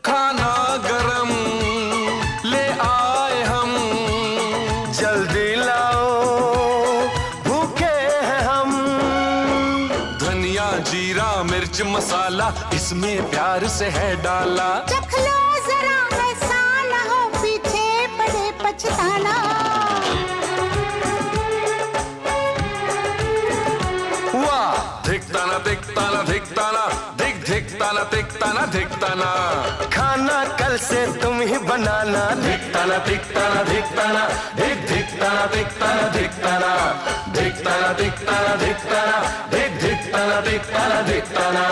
खाना गरम ले आए हम, जल्दी लाओ भूखे हैं हम। धनिया जीरा मिर्च मसाला इसमें प्यार से है डाला। चख लो जरा ऐसा ना हो पीछे पड़े पछताना। वाह धिकताना धिकताना धिकताना धिक धिकताना धिकताना धिकताना। खाना कल से तुम ही बनाना। धिकताना धिकताना धिकताना धिक धिकताना धिकताना धिकताना धिकताना धिकताना धिकताना धिक धिकताना धिकताना धिकताना।